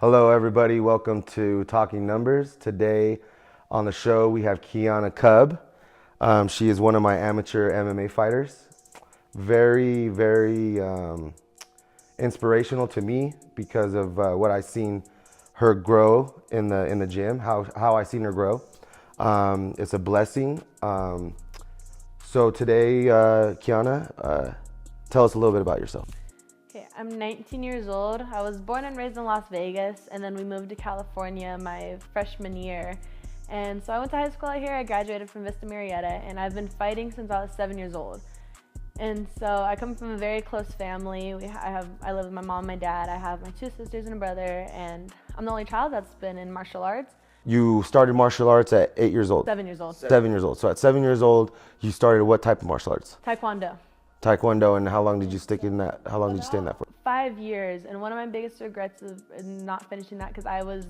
Hello, everybody. Welcome to Talking Numbers. Today on the show, we have Keana Cub. She is one of my amateur MMA fighters. Very, very inspirational to me because of what I've seen her grow in the gym, how I seen her grow. It's a blessing. So today, Keana, tell us a little bit about yourself. Okay, I'm 19 years old. I was born and raised in Las Vegas, and then we moved to California my freshman year. And so I went to high school out here. I graduated from Vista Marietta, and I've been fighting since I was 7 years old. And so I come from a very close family. I live with my mom and my dad. I have my 2 sisters and a brother, and I'm the only child that's been in martial arts. You started martial arts at 8 years old? 7 years old. 7 years old. So at 7 years old, you started what type of martial arts? Taekwondo. Taekwondo, and how long did you stick in that? How long did you stay in that for? 5 years, and one of my biggest regrets is not finishing that because I was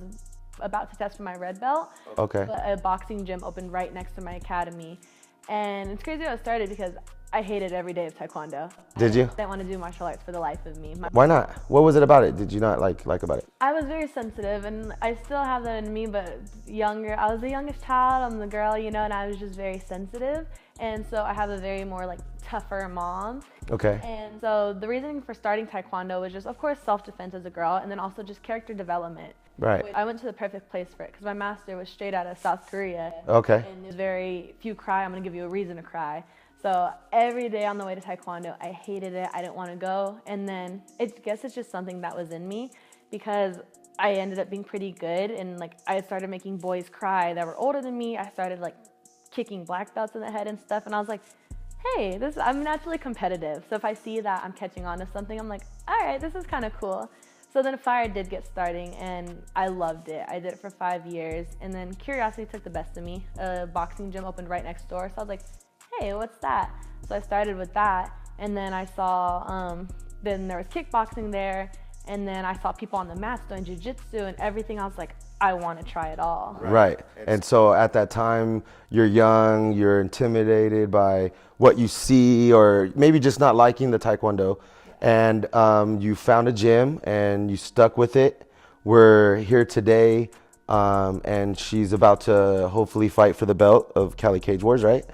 about to test for my red belt. Okay. But a boxing gym opened right next to my academy, and it's crazy how it started because I hated every day of Taekwondo. Did you? I didn't want to do martial arts for the life of me. Why not? What was it about it? Did you not like about it? I was very sensitive, and I still have that in me, but younger. I was the youngest child, I'm the girl, and I was just very sensitive. And so I have a very more tougher mom. Okay. And so the reason for starting Taekwondo was just, of course, self-defense as a girl, and then also just character development. Right. I went to the perfect place for it because my master was straight out of South Korea. Okay. And it's very, if you cry, I'm going to give you a reason to cry. So every day on the way to Taekwondo, I hated it. I didn't want to go. And then I guess it's just something that was in me because I ended up being pretty good. And I started making boys cry that were older than me. I started kicking black belts in the head and stuff. And I was like, hey, I'm naturally competitive. So if I see that I'm catching on to something, I'm like, all right, this is kind of cool. So then fire did get starting, and I loved it. I did it for 5 years. And then curiosity took the best of me. A boxing gym opened right next door. So I was like, hey, what's that? So I started with that, and then I saw, then there was kickboxing there, and then I saw people on the mats doing jiu-jitsu and everything. I was like, I want to try it all. Right. And so at that time, you're young, you're intimidated by what you see, or maybe just not liking the Taekwondo, and you found a gym and you stuck with it. We're here today, and she's about to hopefully fight for the belt of Cali Cage Wars, right?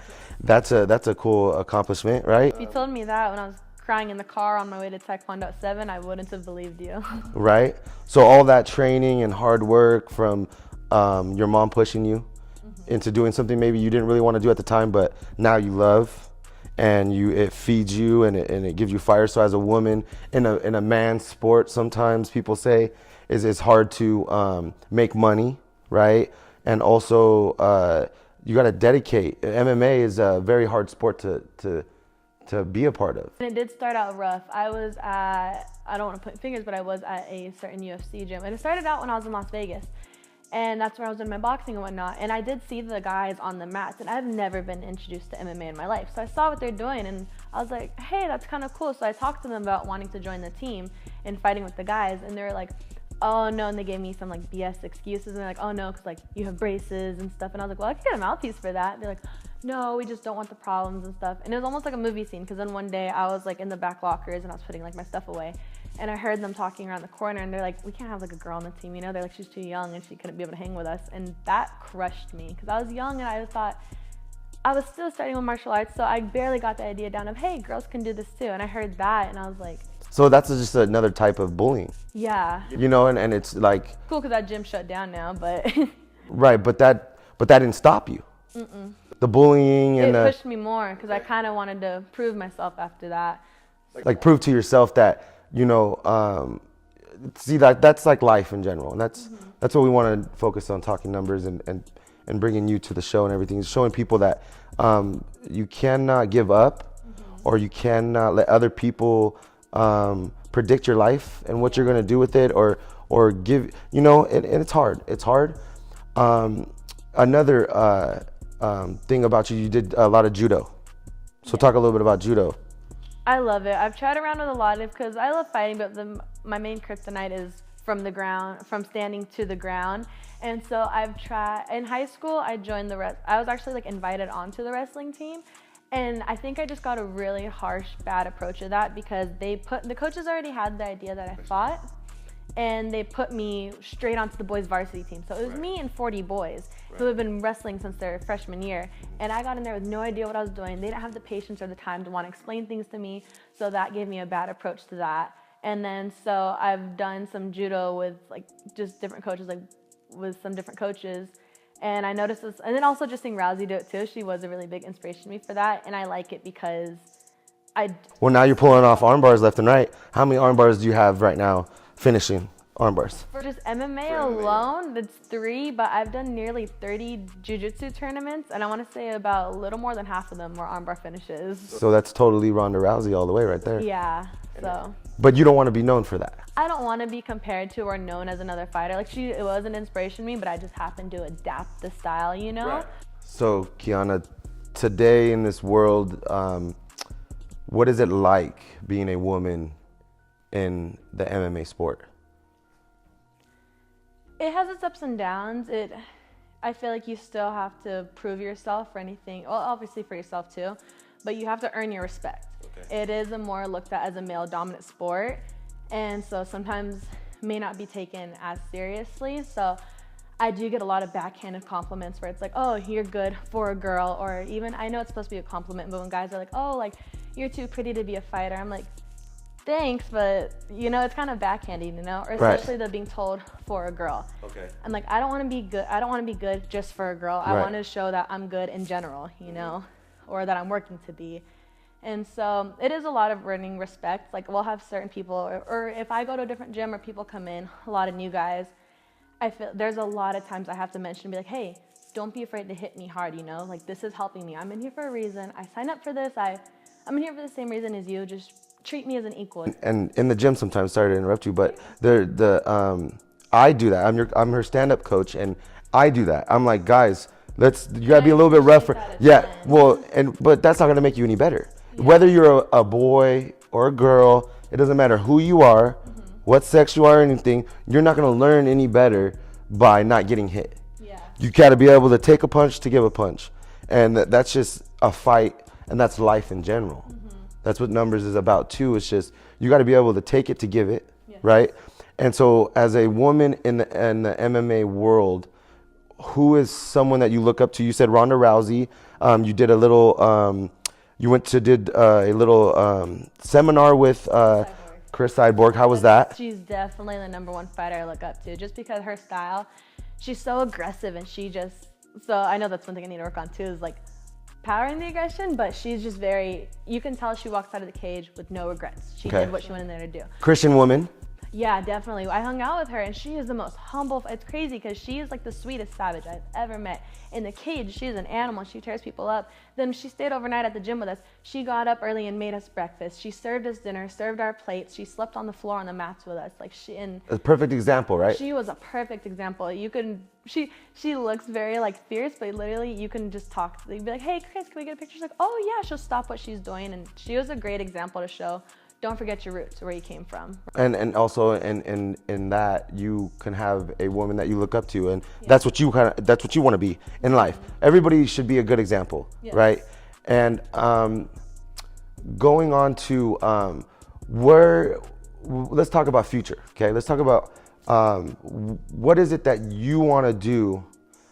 That's a cool accomplishment, right? If you told me that when I was crying in the car on my way to Taekwondo at 7, I wouldn't have believed you. Right? So all that training and hard work from your mom pushing you into doing something maybe you didn't really want to do at the time, but now you love, and it feeds you and it gives you fire. So as a woman in a man's sport, sometimes people say it's hard to make money, right? And also you got to dedicate. MMA is a very hard sport to be a part of. And it did start out rough. I was at, I don't want to point fingers, but I was at a certain UFC gym. And it started out when I was in Las Vegas. And that's where I was doing my boxing and whatnot. And I did see the guys on the mats. And I've never been introduced to MMA in my life. So I saw what they're doing, and I was like, hey, that's kind of cool. So I talked to them about wanting to join the team and fighting with the guys. And they were like, oh no, and they gave me some BS excuses, and they're like, oh no, because you have braces and stuff. And I was like, well, I could get a mouthpiece for that. They're like, no, we just don't want the problems and stuff. And it was almost like a movie scene, because then one day I was in the back lockers and I was putting my stuff away, and I heard them talking around the corner, and they're like, we can't have a girl on the team, they're like, she's too young and she couldn't be able to hang with us. And that crushed me because I was young and I thought, I was still starting with martial arts, so I barely got the idea down of, hey, girls can do this too. And I heard that and I was like, so that's just another type of bullying. yeah. And it's cool because that gym shut down now, but right, but that didn't stop you. Mm-mm. The bullying and it pushed me more because I kind of wanted to prove myself after that. Prove to yourself that see that's life in general, and that's what we want to focus on, talking numbers and bringing you to the show and everything, showing people that you cannot give up, or you cannot let other people predict your life and what you're going to do with it, or give, and it's hard. Another thing about you did a lot of judo. So talk a little bit about judo. I love it. I've tried around with a lot of, because I love fighting, but my main kryptonite is from the ground, from standing to the ground. And so I've tried, in high school, I joined I was actually invited onto the wrestling team. And I think I just got a really harsh, bad approach of that, because the coaches already had the idea that I fought. and they put me straight onto the boys varsity team. So it was me and 40 boys who have been wrestling since their freshman year. And I got in there with no idea what I was doing. They didn't have the patience or the time to want to explain things to me. So that gave me a bad approach to that. And then so I've done some judo with like just different coaches, like with some different coaches. And I noticed this, and then also just seeing Rousey do it too. She was a really big inspiration to me for that. And I like it because Well, now you're pulling off arm bars left and right. How many arm bars do you have right now finishing arm bars? For just MMA alone, it's 3, but I've done nearly 30 jiu-jitsu tournaments, and I want to say about a little more than half of them were armbar finishes. So that's totally Ronda Rousey all the way right there. Yeah, so. But you don't want to be known for that. I don't want to be compared to or known as another fighter. Like, it was an inspiration to me, but I just happened to adapt the style, you know? Right. So, Keana, today in this world, what is it like being a woman in the MMA sport? It has its ups and downs. I feel like you still have to prove yourself for anything. Well, obviously for yourself too, but you have to earn your respect. Okay. It is more looked at as a male-dominant sport, and so sometimes may not be taken as seriously. So I do get a lot of backhanded compliments where it's like, oh, you're good for a girl, or even, I know it's supposed to be a compliment, but when guys are like, oh, like, you're too pretty to be a fighter, I'm like, thanks, but you know, it's kind of backhanding, you know, or especially the being told for a girl. Okay. I'm like, I don't want to be good. I don't want to be good just for a girl. I want to show that I'm good in general, you know, or that I'm working to be. And so it is a lot of earning respect. Like, we'll have certain people, or if I go to a different gym or people come in, a lot of new guys, I feel there's a lot of times I have to mention and be like, hey, don't be afraid to hit me hard, you know, like, this is helping me. I'm in here for a reason. I signed up for this. I'm in here for the same reason as you. Just treat me as an equal. And in the gym sometimes, sorry to interrupt you, but I do that. I'm her stand-up coach, and I do that. I'm like, guys, you gotta be a little bit rougher. Yeah, well, but that's not gonna make you any better. Yeah. Whether you're a boy or a girl, it doesn't matter who you are, what sex you are, or anything. You're not gonna learn any better by not getting hit. Yeah. You gotta be able to take a punch to give a punch, and that's just a fight, and that's life in general. That's what Numbers is about too. It's just, you got to be able to take it to give it, right? And so as a woman in the MMA world, who is someone that you look up to? You said Ronda Rousey. You did a little, did a little seminar with Chris Cyborg. How was that? She's definitely the #1 fighter I look up to, just because her style, she's so aggressive, and so I know that's one thing I need to work on too, is like powering the aggression, but she's just you can tell she walks out of the cage with no regrets. She did what she went in there to do. Christian woman. Yeah, definitely. I hung out with her, and she is the most humble. It's crazy because she is like the sweetest savage I've ever met. In the cage, she's an animal. She tears people up. Then she stayed overnight at the gym with us. She got up early and made us breakfast. She served us dinner, served our plates. She slept on the floor on the mats with us. Like, a perfect example, right? She was a perfect example. She looks very like fierce, but literally you can just talk. You'd be like, hey, Chris, can we get a picture? She's like, oh yeah. She'll stop what she's doing, and she was a great example to show. Don't forget your roots, where you came from. And also in that, you can have a woman that you look up to, and that's what you want to be in life. Everybody should be a good example, right? And going on to let's talk about future, okay? Let's talk about what is it that you want to do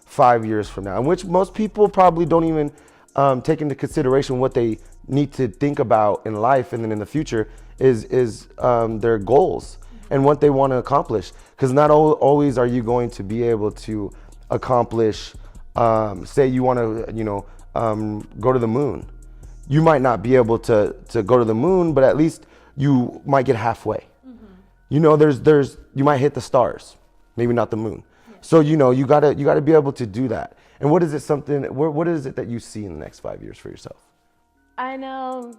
5 years from now, and which most people probably don't even take into consideration what they need to think about in life, and then in the future is their goals and what they want to accomplish. Because not always are you going to be able to accomplish, say you want to, go to the moon. You might not be able to go to the moon, but at least you might get halfway. You know, you might hit the stars, maybe not the moon. So you gotta be able to do that. And what is it that you see in the next 5 years for yourself? I know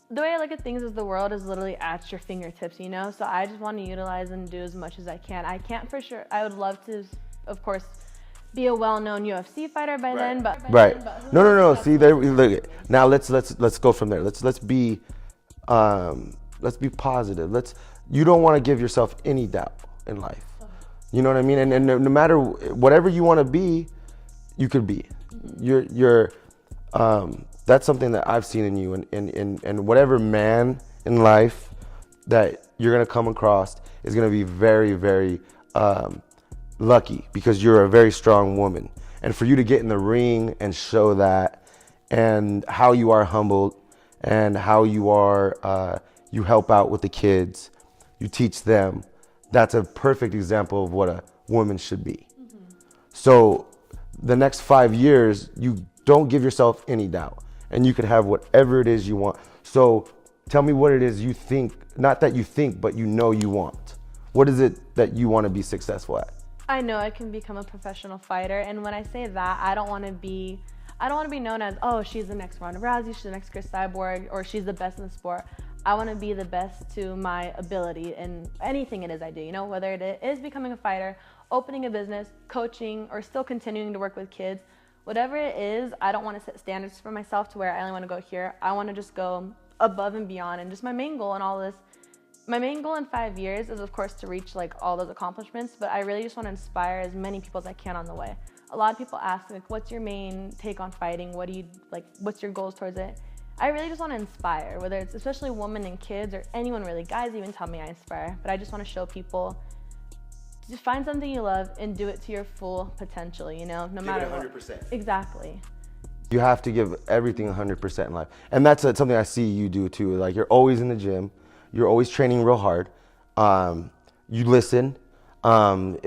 the way I look at things is the world is literally at your fingertips, you know? So I just want to utilize and do as much as I can. I can't for sure. I would love to, of course, be a well-known UFC fighter by then, but no. See, there we look. Now let's go from there. Let's be positive. You don't want to give yourself any doubt in life. You know what I mean? And no matter whatever you want to be, you could be. You're that's something that I've seen in you, and whatever man in life that you're going to come across is going to be very, very lucky, because you're a very strong woman. And for you to get in the ring and show that, and how you are humbled, and how you are, you help out with the kids, you teach them, that's a perfect example of what a woman should be. So the next 5 years, you don't give yourself any doubt, and you could have whatever it is you want. So tell me what it is you think, not that you think, but you know you want. What is it that you want to be successful at? I know I can become a professional fighter, and when I say that, I don't want to be known as, oh, she's the next Ronda Rousey, she's the next Chris Cyborg, or she's the best in the sport. I want to be the best to my ability in anything it is I do, you know, whether it is becoming a fighter, opening a business, coaching, or still continuing to work with kids. Whatever it is, I don't want to set standards for myself to where I only want to go here. I want to just go above and beyond, and just my main goal in all this. My main goal in 5 years is, of course, to reach like all those accomplishments, but I really just want to inspire as many people as I can on the way. A lot of people ask me, like, what's your main take on fighting? What do you like? What's your goals towards it? I really just want to inspire, whether it's especially women and kids or anyone really. Guys even tell me I inspire, but I just want to show people, just find something you love and do it to your full potential, you know, no matter what. 100%. Exactly. You have to give everything 100% in life. And that's something I see you do too. Like, you're always in the gym. You're always training real hard. You listen. I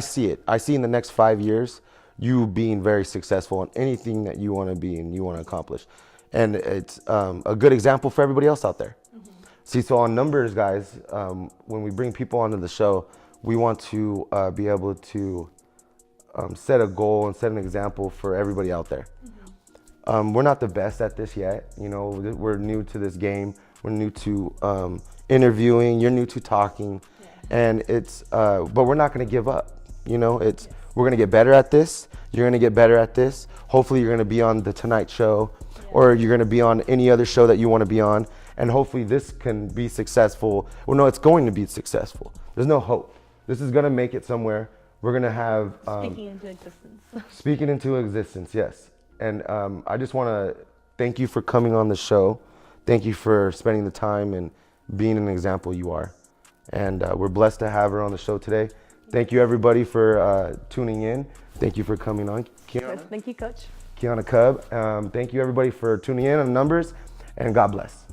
see it. I see in the next 5 years, you being very successful in anything that you want to be and you want to accomplish. And it's a good example for everybody else out there. See, so on Numbers, guys, when we bring people onto the show, we want to be able to set a goal and set an example for everybody out there. We're not the best at this yet. You know, we're new to this game. We're new to interviewing. You're new to talking, and it's. But we're not going to give up. You know, we're going to get better at this. You're going to get better at this. Hopefully, you're going to be on the Tonight Show, or you're going to be on any other show that you want to be on, and hopefully, this can be successful. Well, no, it's going to be successful. There's no hope. This is going to make it somewhere. We're going to have Speaking into existence. Speaking into existence, yes. And I just want to thank you for coming on the show. Thank you for spending the time and being an example you are. And we're blessed to have her on the show today. Thank you, everybody, for tuning in. Thank you for coming on, Keana. Thank you, Coach. Keana Cub. Thank you, everybody, for tuning in on Numbers, and God bless.